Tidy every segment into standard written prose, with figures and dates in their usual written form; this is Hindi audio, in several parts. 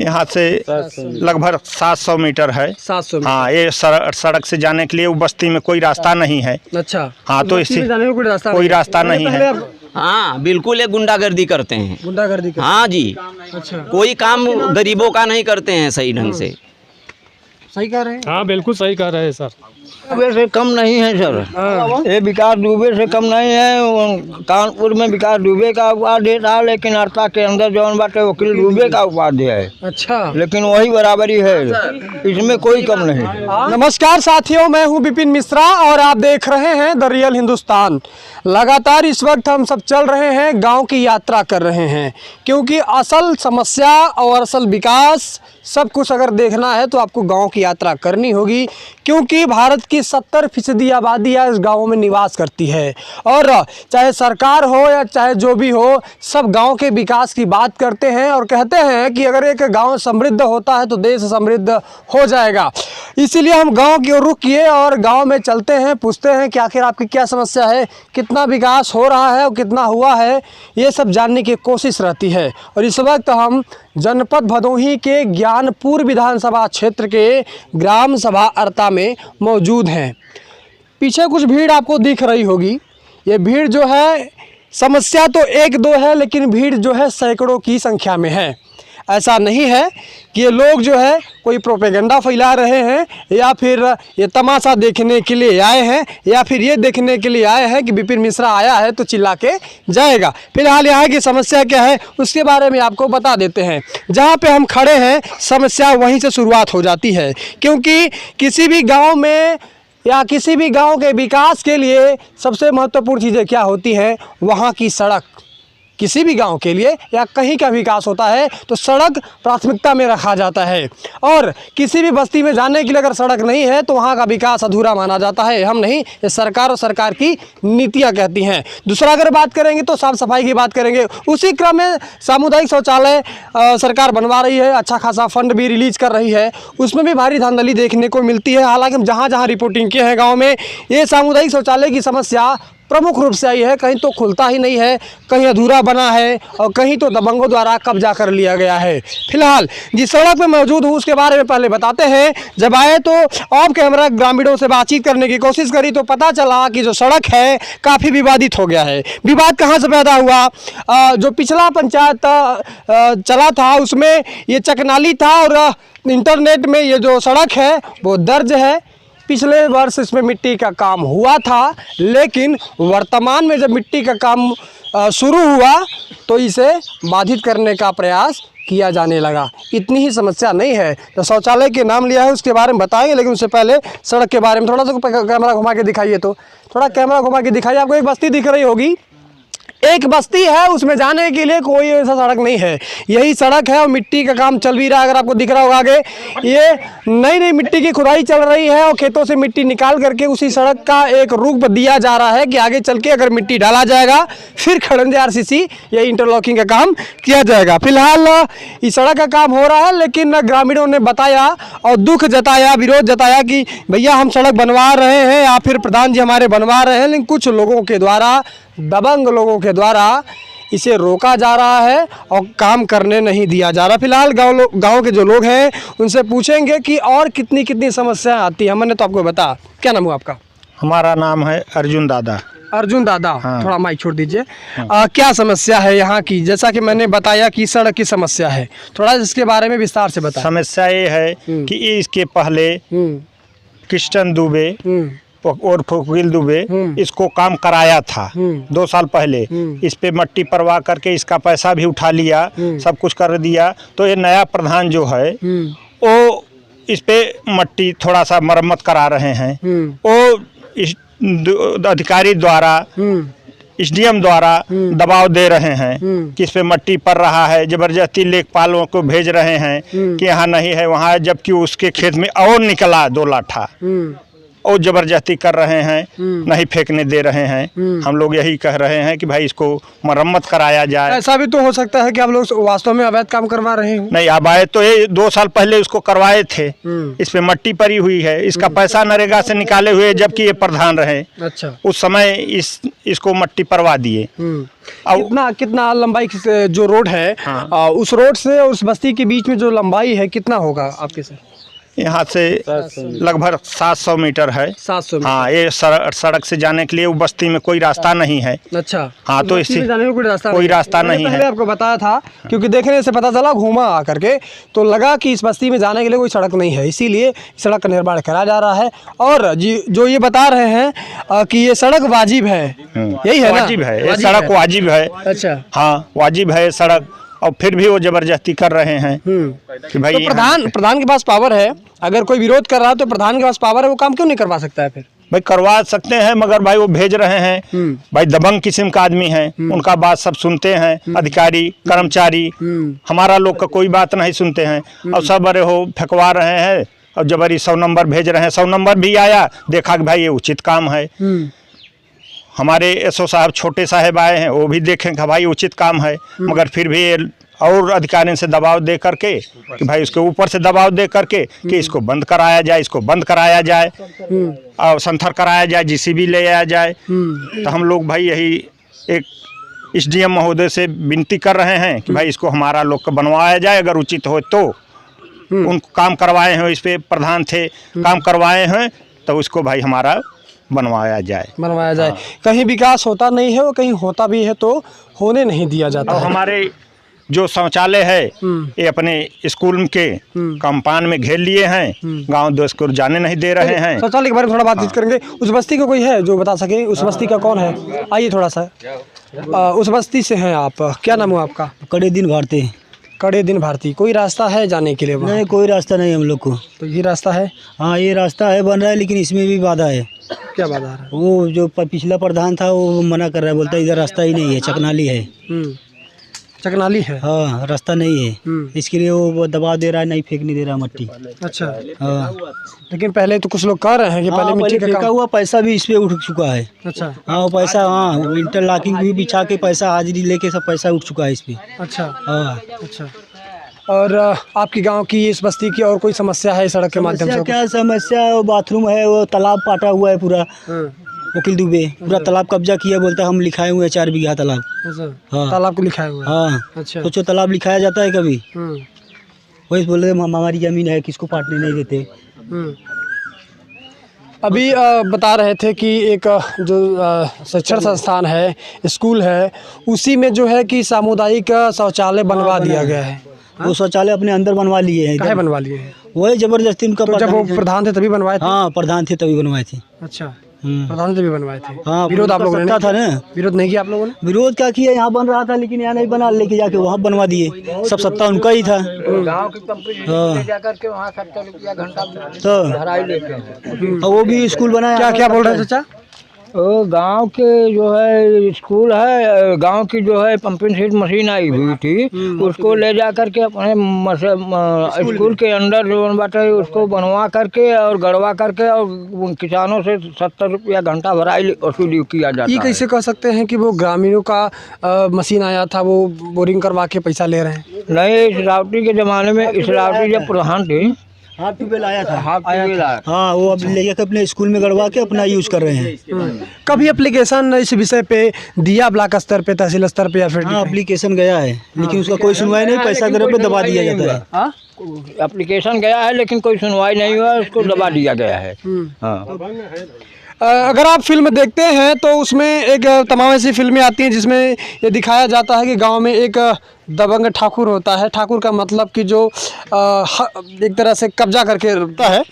यहाँ से लगभग 700 मीटर है। 700 मीटर। हाँ, ये सड़क से जाने के लिए वो बस्ती में कोई रास्ता नहीं है। अच्छा, हाँ, तो बस्ती में इसी जाने में कोई रास्ता नहीं है। हाँ बिल्कुल, ये गुंडागर्दी करते हैं। गुंडागर्दी करते हाँ जी, अच्छा, कोई काम गरीबों का नहीं करते हैं सही ढंग से। सही कह रहे हैं। हाँ बिल्कुल सही कह रहे हैं सर। वैसे कम नहीं है सर, ये विकास दुबे से कम नहीं है। कानपुर में विकास दुबे का उपाध्याय था, लेकिन अर्ता के अंदर जौन बाटे वकील दुबे का उपाध्याय है। अच्छा, लेकिन वही बराबरी है, इसमें कोई कम नहीं। नमस्कार साथियों, मैं हूं विपिन मिश्रा और आप देख रहे हैं द रियल हिंदुस्तान। लगातार इस वक्त हम सब चल रहे हैं, गांव की यात्रा कर रहे हैं, क्योंकि असल समस्या और असल विकास सब कुछ अगर देखना है तो आपको गांव की यात्रा करनी होगी, क्योंकि भारत की 70% आबादी इस गाँव में निवास करती है। और चाहे सरकार हो या चाहे जो भी हो, सब गांव के विकास की बात करते हैं और कहते हैं कि अगर एक गांव समृद्ध होता है तो देश समृद्ध हो जाएगा। इसीलिए हम गांव की ओर रुख किए और गांव में चलते हैं, पूछते हैं कि आखिर आपकी क्या समस्या है, कितना विकास हो रहा है और कितना हुआ है, ये सब जानने की कोशिश रहती है। और इस वक्त हम जनपद भदोही के ज्ञानपुर विधानसभा क्षेत्र के ग्राम सभा अर्ता में मौजूद हैं। पीछे कुछ भीड़ आपको दिख रही होगी। ये भीड़ जो है, समस्या तो एक दो है, लेकिन भीड़ जो है सैकड़ों की संख्या में है। ऐसा नहीं है कि ये लोग जो है कोई प्रोपेगेंडा फैला रहे हैं या फिर ये तमाशा देखने के लिए आए हैं या फिर ये देखने के लिए आए हैं कि विपिन मिश्रा आया है तो चिल्ला के जाएगा। फिलहाल यहाँ की समस्या क्या है उसके बारे में आपको बता देते हैं। जहाँ पे हम खड़े हैं, समस्या वहीं से शुरुआत हो जाती है, क्योंकि किसी भी गाँव में या किसी भी गांव के विकास के लिए सबसे महत्वपूर्ण चीज़ें क्या होती हैं? वहाँ की सड़क। किसी भी गांव के लिए या कहीं का विकास होता है तो सड़क प्राथमिकता में रखा जाता है, और किसी भी बस्ती में जाने के लिए अगर सड़क नहीं है तो वहाँ का विकास अधूरा माना जाता है। हम नहीं, ये सरकार और सरकार की नीतियाँ कहती हैं। दूसरा अगर बात करेंगे तो साफ़ सफाई की बात करेंगे। उसी क्रम में सामुदायिक शौचालय सरकार बनवा रही है, अच्छा खासा फंड भी रिलीज कर रही है, उसमें भी भारी धांधली देखने को मिलती है। हालांकि हम जहाँ जहाँ रिपोर्टिंग किए हैं गाँव में, ये सामुदायिक शौचालय की समस्या प्रमुख रूप से आई है। कहीं तो खुलता ही नहीं है, कहीं अधूरा बना है और कहीं तो दबंगों द्वारा कब्जा कर लिया गया है। फिलहाल जिस सड़क पर मौजूद हूँ उसके बारे में पहले बताते हैं। जब आए तो ऑफ कैमरा ग्रामीणों से बातचीत करने की कोशिश करी तो पता चला कि जो सड़क है काफ़ी विवादित हो गया है। विवाद कहाँ से पैदा हुआ? जो पिछला पंचायत चला था उसमें ये चकनाली था और इंटरनेट में ये जो सड़क है वो दर्ज है। पिछले वर्ष इसमें मिट्टी का काम हुआ था, लेकिन वर्तमान में जब मिट्टी का काम शुरू हुआ तो इसे बाधित करने का प्रयास किया जाने लगा। इतनी ही समस्या नहीं है। तो शौचालय के नाम लिया है उसके बारे में बताएंगे, लेकिन उससे पहले सड़क के बारे में थोड़ा सा कैमरा घुमा के दिखाइए। तो थोड़ा कैमरा घुमा के दिखाइए। आपको एक बस्ती दिख रही होगी, एक बस्ती है, उसमें जाने के लिए कोई ऐसा सड़क नहीं है। यही सड़क है और मिट्टी का काम चल भी रहा है। अगर आपको दिख रहा होगा आगे, ये नई नई मिट्टी की खुदाई चल रही है और खेतों से मिट्टी निकाल करके उसी सड़क का एक रूप दिया जा रहा है कि आगे चल के अगर मिट्टी डाला जाएगा फिर खड़ंजे आरसीसी या इंटरलॉकिंग का काम किया जाएगा। फिलहाल इस सड़क का काम हो रहा है, लेकिन ग्रामीणों ने बताया और दुख जताया, विरोध जताया कि भैया हम सड़क बनवा रहे हैं या फिर प्रधान जी हमारे बनवा रहे हैं, लेकिन कुछ लोगों के द्वारा, दबंग लोगों के द्वारा इसे रोका जा रहा है और काम करने नहीं दिया जा रहा। फिलहाल गांव के जो लोग हैं उनसे पूछेंगे कि और कितनी कितनी समस्याएं आती हैं। मैंने तो आपको बता, क्या नाम हुआ आपका? हमारा नाम है अर्जुन दादा। अर्जुन दादा, हाँ। थोड़ा माइक छोड़ दीजिए। क्या समस्या है यहाँ की? जैसा कि मैंने बताया कि सड़क की समस्या है, थोड़ा इसके बारे में विस्तार से बताएं। समस्या ये है कि इसके पहले कृष्ण दुबे और फकील दुबे इसको काम कराया था 2 साल पहले। इस पे मट्टी परवा करके इसका पैसा भी उठा लिया, सब कुछ कर दिया। तो ये नया प्रधान जो है वो इस पे मट्टी थोड़ा सा मरम्मत करा रहे हैं। वो इस अधिकारी द्वारा, एसडीएम द्वारा दबाव दे रहे हैं कि इस पे मट्टी पड़ रहा है, जबरदस्ती लेखपालों को भेज रहे हैं कि यहाँ नहीं है वहाँ, जबकि उसके खेत में और निकला 2 लाठा। और जबरदस्ती कर रहे हैं, नहीं फेंकने दे रहे हैं। हम लोग यही कह रहे हैं कि भाई इसको मरम्मत कराया जाए। ऐसा भी तो हो सकता है कि आप लोग वास्तव में अवैध काम करवा रहे हैं। नहीं, अब आए तो ये 2 साल पहले उसको करवाए थे। इस पे मट्टी पड़ी हुई है, इसका पैसा नरेगा से निकाले हुए, जबकि ये प्रधान रहे। अच्छा, उस समय इसको मट्टी परवा दिए। कितना लंबाई जो रोड है, हाँ। उस रोड से उस बस्ती के बीच में जो लंबाई है कितना होगा आपके से? यहाँ से लगभग 700 मीटर है। 700 मीटर। हाँ, ये सड़क से जाने के लिए वो बस्ती में कोई रास्ता नहीं है। अच्छा, हाँ, तो इसी जाने में कोई रास्ता नहीं पहले है। आपको बताया था, क्योंकि देखने से पता चला घूमा आकर के तो लगा कि इस बस्ती में जाने के लिए कोई सड़क नहीं है, इसीलिए सड़क का निर्माण करा जा रहा है। और जो ये बता रहे हैं कि ये सड़क वाजिब है, यही है ना? वाजिब है, ये सड़क वाजिब है। अच्छा, हाँ, वाजिब है सड़क, और फिर भी वो जबरदस्ती कर रहे हैं कि भाई। तो प्रधान के पास पावर है, अगर कोई विरोध कर रहा है तो प्रधान के पास पावर है, वो काम क्यों नहीं करवा सकता है फिर? भाई करवा सकते हैं, मगर भाई वो भेज रहे हैं। भाई दबंग किस्म का आदमी है, उनका बात सब सुनते हैं अधिकारी कर्मचारी। हमारा लोग का कोई बात नहीं सुनते हैं, और सब अरे हो फेंकवा रहे हैं, और जबरी 100 नंबर भेज रहे हैं। 100 नंबर भी आया, देखा कि भाई ये उचित काम है। हमारे एसओ साहब छोटे साहब आए हैं, वो भी देखें कि भाई उचित काम है, मगर फिर भी और अधिकारियों से दबाव दे करके कि भाई उसके ऊपर से दबाव दे करके कि इसको बंद कराया जाए, इसको बंद कराया जाए, और संथर कराया जाए, जीसीबी ले आया जाए। तो हम लोग भाई यही एक एसडीएम महोदय से विनती कर रहे हैं कि भाई इसको हमारा लोग का बनवाया जाए, अगर उचित हो तो। उनको काम करवाए हैं, इस पे प्रधान थे, काम करवाए हैं, तो उसको भाई हमारा बनवाया जाए। हाँ। कहीं विकास होता नहीं है, और कहीं होता भी है तो होने नहीं दिया जाता है। हमारे जो शौचालय है ये अपने स्कूल के कंपाउंड में घेर लिए हैं, गांव देश को जाने नहीं दे रहे हैं। शौचालय के बारे में थोड़ा बातचीत करेंगे। उस बस्ती का कोई है जो बता सके? उस बस्ती का कौन है? आइए थोड़ा सा। उस बस्ती से हैं आप, क्या नाम है आपका? कड़े दिन भारती। कड़े दिन भारती। कोई रास्ता है जाने के लिए वहाँ? नहीं, कोई रास्ता नहीं हम लोग को। तो ये रास्ता है? हाँ, ये रास्ता है, बन रहा है, लेकिन इसमें भी बाधा है। क्या बाधा है? वो जो पिछला प्रधान था वो मना कर रहा है, बोलता है इधर रास्ता ही नहीं है, चकनाली है। चकनाली है? हाँ, रास्ता नहीं है, इसके लिए वो दबाव दे रहा है, नहीं फेंकने दे रहा मट्टी। अच्छा, हाँ। लेकिन पहले तो कुछ लोग कह रहे हैं कि पहले मिट्टी का फेंका हुआ पैसा भी इस पे उठ चुका है। अच्छा, हाँ, वो पैसा, हाँ, इंटरलॉकिंग भी बिछा के पैसा हाजिरी लेके सब पैसा उठ चुका है इस पे। अच्छा, हाँ। अच्छा। और आपकी गांव की, इस बस्ती की और कोई समस्या है सड़क के माध्यम से? क्या समस्या? वो बाथरूम है, वो तालाब पाटा हुआ है पूरा। वकील दुबे पूरा तालाब कब्जा किया, बोलता है हम लिखाए हुए हैं 4 बीघा तालाब। अच्छा, हाँ, तालाब को लिखाया हुआ है। हाँ। अच्छा, सोचो तालाब लिखाया जाता है कभी? वही बोल रहे हमारी जमीन है, किसको पाटने नहीं देते। अभी बता रहे थे कि एक जो शिक्षण संस्थान है, स्कूल है, उसी में जो है कि सामुदायिक शौचालय बनवा दिया गया है। वो शौचालय अपने अंदर बनवा लिए हैं। काहे बनवा लिए हैं? वही जबरदस्ती उनका। तो जब वो प्रधान थे तभी बनवाए थे? हाँ, प्रधान थे तभी बनवाए थे। अच्छा, प्रधान तभी बनवाए थे। हाँ, विरोध आप लोगों ने था ना? विरोध नहीं किया आप लोगों ने? विरोध क्या किया, यहाँ बन रहा था लेकिन यहाँ नहीं बना, लेके जाके वहाँ बनवा दिए। सब सत्ता उनका ही था। गांव की कंपनी ले जाकर के वहाँ 70 रुपया घंटा तो भराई लेते हैं। वो भी स्कूल बनाया। क्या क्या बोल रहे हैं चाचा? गांव के जो है स्कूल है, गांव की जो है पंपिंग सेट मशीन आई हुई थी, उसको ले जा करके अपने स्कूल के अंदर जो बात है उसको बनवा करके और गड़वा करके और किसानों से 70 रुपया घंटा भराई वसूली किया जाता है। ये कैसे कह सकते हैं कि वो ग्रामीणों का मशीन आया था, वो बोरिंग करवा के पैसा ले रहे हैं? नहीं, इस रावटी के ज़माने में, इस रावटी जब प्रधान थे, हाथ ट्यूबवेल आया था। आया। हाँ, वो अब ले जाकर अपने स्कूल में गड़वा के अपना यूज कर रहे हैं। कभी एप्लीकेशन इस विषय पे दिया ब्लॉक स्तर पे, तहसील स्तर पे, या फिर? हाँ, एप्लीकेशन गया है, लेकिन उसका कोई सुनवाई नहीं, पैसा दर पे दबा दिया जाता है। एप्लीकेशन गया है लेकिन कोई सुनवाई नहीं हुआ, उसको दबा दिया गया है। हाँ। अगर आप फिल्म देखते हैं तो उसमें एक तमाम ऐसी फिल्में आती हैं जिसमें ये दिखाया जाता है कि गांव में एक दबंग ठाकुर होता है। ठाकुर का मतलब कि जो एक तरह से कब्जा करके रखता है।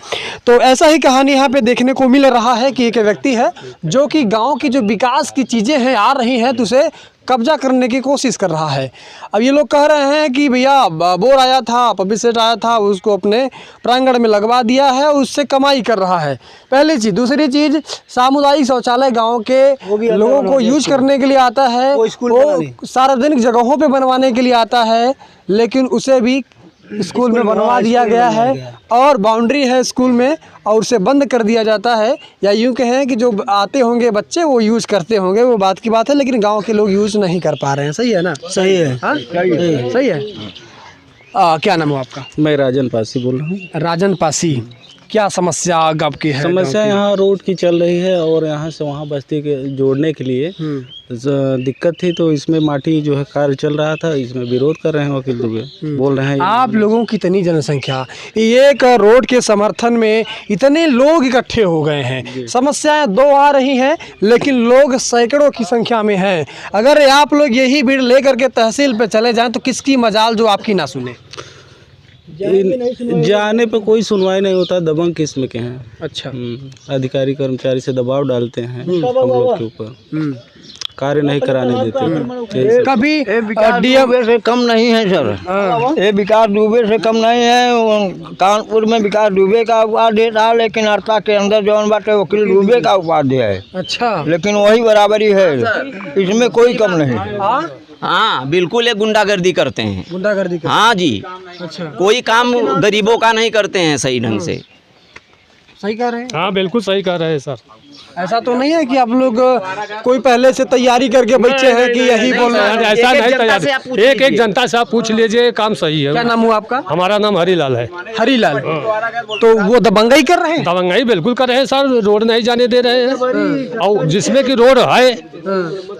तो ऐसा ही कहानी यहाँ पे देखने को मिल रहा है कि एक व्यक्ति है जो कि गांव की जो विकास की चीज़ें हैं आ रही हैं तो उसे कब्जा करने की कोशिश कर रहा है। अब ये लोग कह रहे हैं कि भैया बोर आया था, पब्लिक सेट आया था, उसको अपने प्रांगण में लगवा दिया है, उससे कमाई कर रहा है। पहली चीज़। दूसरी चीज़, सामुदायिक शौचालय गांव के लोगों को यूज करने के लिए आता है, वो सार्वजनिक जगहों पे बनवाने के लिए आता है, लेकिन उसे भी स्कूल में बनवा दिया गया है और बाउंड्री है स्कूल में और उसे बंद कर दिया जाता है, या यूँ कहें कि जो आते होंगे बच्चे वो यूज़ करते होंगे, वो बात की बात है, लेकिन गांव के लोग यूज़ नहीं कर पा रहे हैं। सही है ना? सही है। हाँ सही है। क्या नाम है आपका? मैं राजन पासी बोल रहा हूँ। राजन पासी, क्या समस्या आपकी है? समस्या यहाँ रोड की चल रही है और यहाँ से वहाँ बस्ती के जोड़ने के लिए दिक्कत थी, तो इसमें माटी जो है कार्य चल रहा था, इसमें विरोध कर रहे हैं वकील दुबे, बोल रहे हैं। आप लोगों की इतनी जनसंख्या, एक रोड के समर्थन में इतने लोग इकट्ठे हो गए हैं, समस्याएं दो आ रही हैं लेकिन लोग सैकड़ों की संख्या में हैं। अगर आप लोग यही भीड़ लेकर के तहसील पे चले जाएं तो किसकी मजाल जो आपकी ना सुने? जाने पे कोई सुनवाई नहीं होता, दबंग किस्म के हैं। अच्छा। अधिकारी कर्मचारी से दबाव डालते हैं हम लोग के ऊपर, कार्य नहीं कराने देते। कभी डीएम से कम नहीं है सर, ये विकास दुबे से कम नहीं है। कानपुर में विकास दुबे का उपाध्याय था, लेकिन अर्ता के अंदर जौन बाटे वकील दुबे का उपाध्याय है। अच्छा, लेकिन वही बराबरी है, इसमें कोई कम नहीं। हाँ बिल्कुल, ये गुंडागर्दी करते हैं। गुंडागर्दी करते हाँ जी। अच्छा, कोई काम गरीबों का नहीं करते हैं सही ढंग से। सही कह रहे हैं। हाँ बिल्कुल सही कह रहे हैं सर। ऐसा तो नहीं है कि आप लोग कोई पहले से तैयारी करके बैठे हैं कि यही बोलना है? ऐसा नहीं तैयारी, एक एक जनता से आप पूछ लीजिए, काम सही है। क्या नाम हुआ आपका? हमारा नाम हरीलाल है। हरीलाल। तो वो दबंगई कर रहे हैं? दबंगई बिल्कुल कर रहे हैं सर, रोड नहीं जाने दे रहे हैं, और जिसमें कि रोड है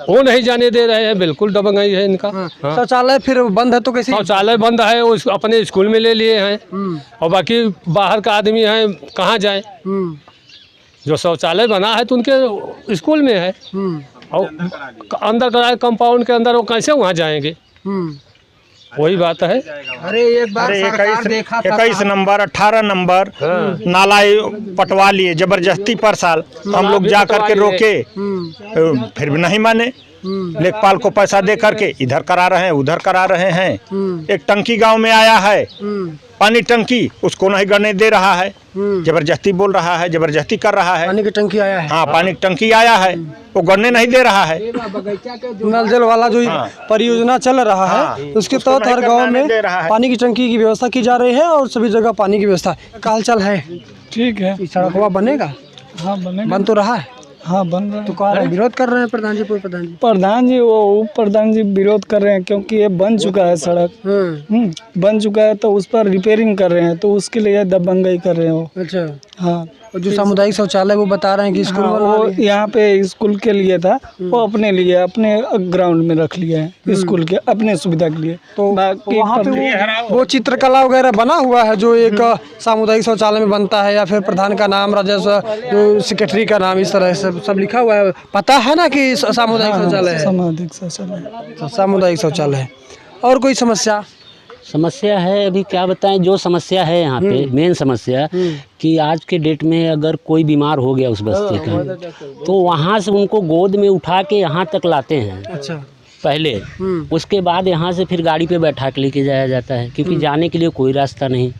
वो नहीं जाने दे रहे हैं, बिल्कुल दबंगई है इनका। हाँ। शौचालय फिर बंद है तो कैसे? शौचालय बंद है, वो अपने स्कूल में ले लिए हैं, और बाकी बाहर का आदमी है कहाँ जाए? जो शौचालय बना है तो उनके स्कूल में है, और अंदर कराए कंपाउंड के अंदर, वो कैसे वहाँ जाएंगे? वही बात है। अरे एक बार सरकार देखा था 21 नंबर 18 नंबर नाला पटवा लिए जबरदस्ती पर साल, हम लोग जा करके रोके, फिर भी नहीं माने। लेखपाल को पैसा दे करके इधर करा रहे हैं, उधर करा रहे हैं। एक टंकी गांव में आया है, पानी टंकी, उसको नहीं गड़ने दे रहा है, जबरदस्ती बोल रहा है, जबरदस्ती कर रहा है। पानी की टंकी आया है? हाँ, पानी की टंकी आया है, वो गड़ने नहीं दे रहा है। नल जल वाला जो परियोजना चल रहा है, उसके तहत हर गांव में पानी की टंकी की व्यवस्था की जा रही है और सभी जगह पानी की व्यवस्था। का हाल चाल है? ठीक है। सड़कवा बनेगा? हाँ बनेगा। बन तो रहा है? हाँ बन रहा है। तो कह रहे विरोध कर रहे हैं प्रधान जी? प्रधान जी वो प्रधान जी विरोध कर रहे हैं, क्योंकि ये बन चुका है सड़क, बन चुका है, तो उस पर रिपेयरिंग कर रहे हैं, तो उसके लिए दबंगई कर रहे हैं वो। अच्छा। हाँ, और जो सामुदायिक शौचालय वो बता रहे हैं कि स्कूल वो यहाँ पे स्कूल के लिए था, वो अपने लिए अपने ग्राउंड में रख लिया है, स्कूल के अपने सुविधा के लिए। तो वहाँ पे वो चित्रकला वगैरह बना हुआ है जो एक सामुदायिक शौचालय में बनता है, या फिर प्रधान का नाम, राजस्व, जो सेक्रेटरी का नाम, इस तरह से सब लिखा हुआ है। पता है ना कि सामुदायिक शौचालय है? सामुदायिक शौचालय है। और कोई समस्या है? अभी क्या बताएं, जो समस्या है यहाँ पे मेन समस्या कि आज के डेट में अगर कोई बीमार हो गया उस बस्ती का, तो वहाँ से उनको गोद में उठा के यहाँ तक लाते हैं। अच्छा। पहले उसके बाद यहाँ से फिर गाड़ी पे बैठा के लेके जाया जाता है, क्योंकि जाने के लिए कोई रास्ता नहीं।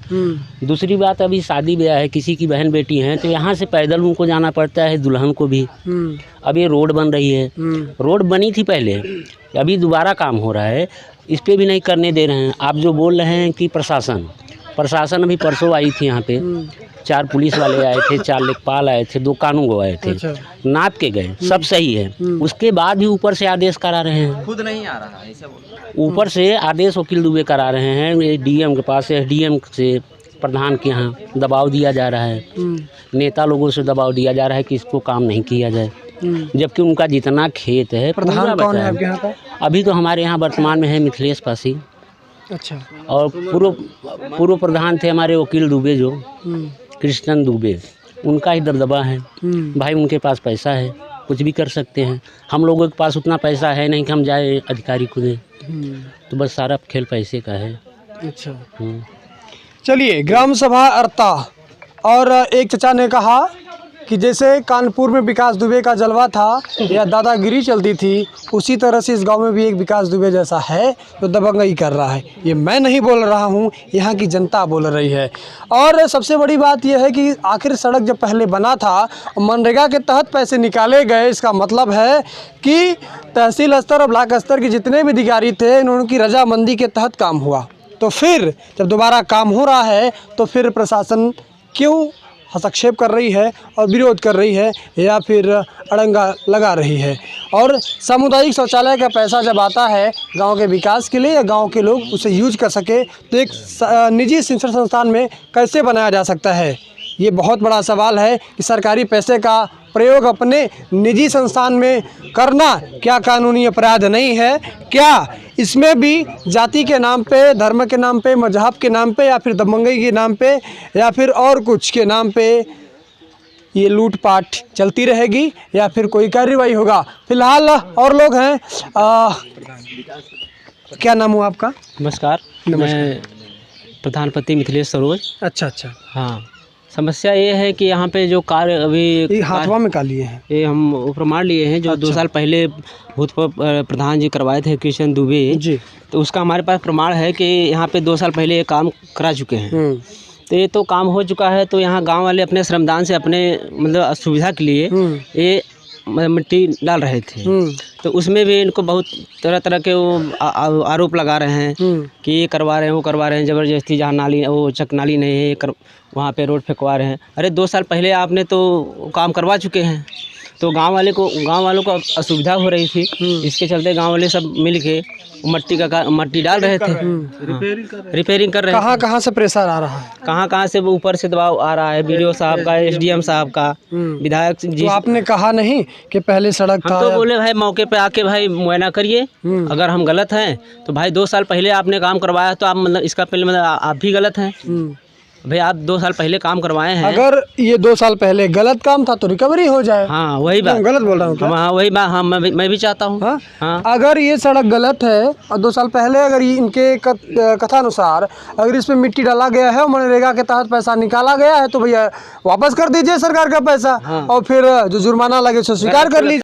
दूसरी बात, अभी शादी ब्याह है, किसी की बहन बेटी है, तो यहाँ से पैदल उनको जाना पड़ता है, दुल्हन को भी। अब ये रोड बन रही है, रोड बनी थी पहले, अभी दोबारा काम हो रहा है, इस पर भी नहीं करने दे रहे हैं। आप जो बोल रहे हैं कि प्रशासन अभी परसों आई थी यहाँ पे, 4 पुलिस वाले आए थे, 4 लेखपाल आए थे, 2 कानून आए थे। अच्छा। नाप के गए, सब सही है, उसके बाद भी ऊपर से आदेश करा रहे हैं, खुद नहीं आ रहा है, ऊपर से आदेश वकील दुबे करा रहे हैं। डीएम के पास, एसडीएम से, प्रधान के यहाँ दबाव दिया जा रहा है, नेता लोगों से दबाव दिया जा रहा है कि इसको काम नहीं किया जाए, जबकि उनका जितना खेत है। प्रधान कौन है आपके यहाँ का? अभी तो हमारे यहाँ वर्तमान में है मिथिलेश पासी। अच्छा। और पूर्व प्रधान थे हमारे वकील दुबे, जो कृष्णन दुबे, उनका ही दबदबा है। भाई उनके पास पैसा है, कुछ भी कर सकते हैं। हम लोगों के पास उतना पैसा है नहीं कि हम जाए अधिकारी को दें, तो बस सारा खेल पैसे का है। अच्छा। चलिए, ग्राम सभा अर्ता, और एक चचा ने कहा कि जैसे कानपुर में विकास दुबे का जलवा था या दादागिरी चलती थी, उसी तरह से इस गांव में भी एक विकास दुबे जैसा है जो दबंगई कर रहा है। ये मैं नहीं बोल रहा हूँ, यहाँ की जनता बोल रही है। और सबसे बड़ी बात यह है कि आखिर सड़क जब पहले बना था, मनरेगा के तहत पैसे निकाले गए, इसका मतलब है कि तहसील स्तर और ब्लॉक स्तर के जितने भी अधिकारी थे, इन्होंने की रजामंदी के तहत काम हुआ। तो फिर जब दोबारा काम हो रहा है तो फिर प्रशासन क्यों हस्तक्षेप कर रही है और विरोध कर रही है या फिर अड़ंगा लगा रही है। और सामुदायिक शौचालय का पैसा जब आता है गांव के विकास के लिए या गांव के लोग उसे यूज कर सके तो एक निजी शिक्षण संस्थान में कैसे बनाया जा सकता है, ये बहुत बड़ा सवाल है कि सरकारी पैसे का प्रयोग अपने निजी संस्थान में करना क्या कानूनी अपराध नहीं है? क्या इसमें भी जाति के नाम पे, धर्म के नाम पे, मजहब के नाम पे या फिर दबंगई के नाम पे या फिर और कुछ के नाम पे ये लूटपाट चलती रहेगी या फिर कोई कार्रवाई होगा? फिलहाल और लोग हैं। क्या नाम हुआ आपका? नमस्कार, मैं प्रधानपति मिथिलेश सरोज। अच्छा। हाँ, समस्या ये है कि यहाँ पे जो कार्य अभी हाथवा में का लिए हैं, ये हम प्रमाण लिए हैं जो 2 साल पहले भूतपूर्व प्रधान जी करवाए थे कृष्ण दुबे जी, तो उसका हमारे पास प्रमाण है कि यहाँ पे 2 साल पहले ये काम करा चुके हैं। तो ये तो काम हो चुका है, तो यहाँ गांव वाले अपने श्रमदान से अपने मतलब सुविधा के लिए ये मिट्टी डाल रहे थे। तो उसमें भी इनको बहुत तरह तरह के वो आरोप लगा रहे हैं कि ये करवा रहे हैं, वो करवा रहे हैं, ज़बरदस्ती जहाँ नाली वो चक नाली नहीं है वहाँ पे रोड फेंकवा रहे हैं। अरे 2 साल पहले आपने तो काम करवा चुके हैं, तो गांव वालों को असुविधा हो रही थी, इसके चलते गांव वाले सब मिल के मट्टी डाल रहे थे, रिपेयरिंग कर रहे हैं। कहाँ से प्रेशर आ रहा है? कहाँ से ऊपर से दबाव आ रहा है, बीडीओ साहब का, एसडीएम साहब का, विधायक जी। तो आपने कहा नहीं कि पहले सड़क था? हम तो बोले भाई मौके पे आके भाई मुआयना करिए, अगर हम गलत हैं तो भाई 2 साल पहले आपने काम करवाया तो आप मतलब इसका पहले मतलब आप भी गलत हैं भाई, आप 2 साल पहले काम करवाए हैं। अगर ये 2 साल पहले गलत काम था तो रिकवरी हो जाए। हाँ वही बात, गलत बोल रहा हूँ क्या? हाँ वही बात, हाँ मैं भी चाहता हूँ। हाँ, अगर ये सड़क गलत है और 2 साल पहले अगर इनके कथानुसार अगर इस पे मिट्टी डाला गया है और मनरेगा के तहत पैसा निकाला गया है तो भैया वापस कर दीजिए सरकार का पैसा और फिर जो जुर्माना लगे सो स्वीकार कर लीजिए।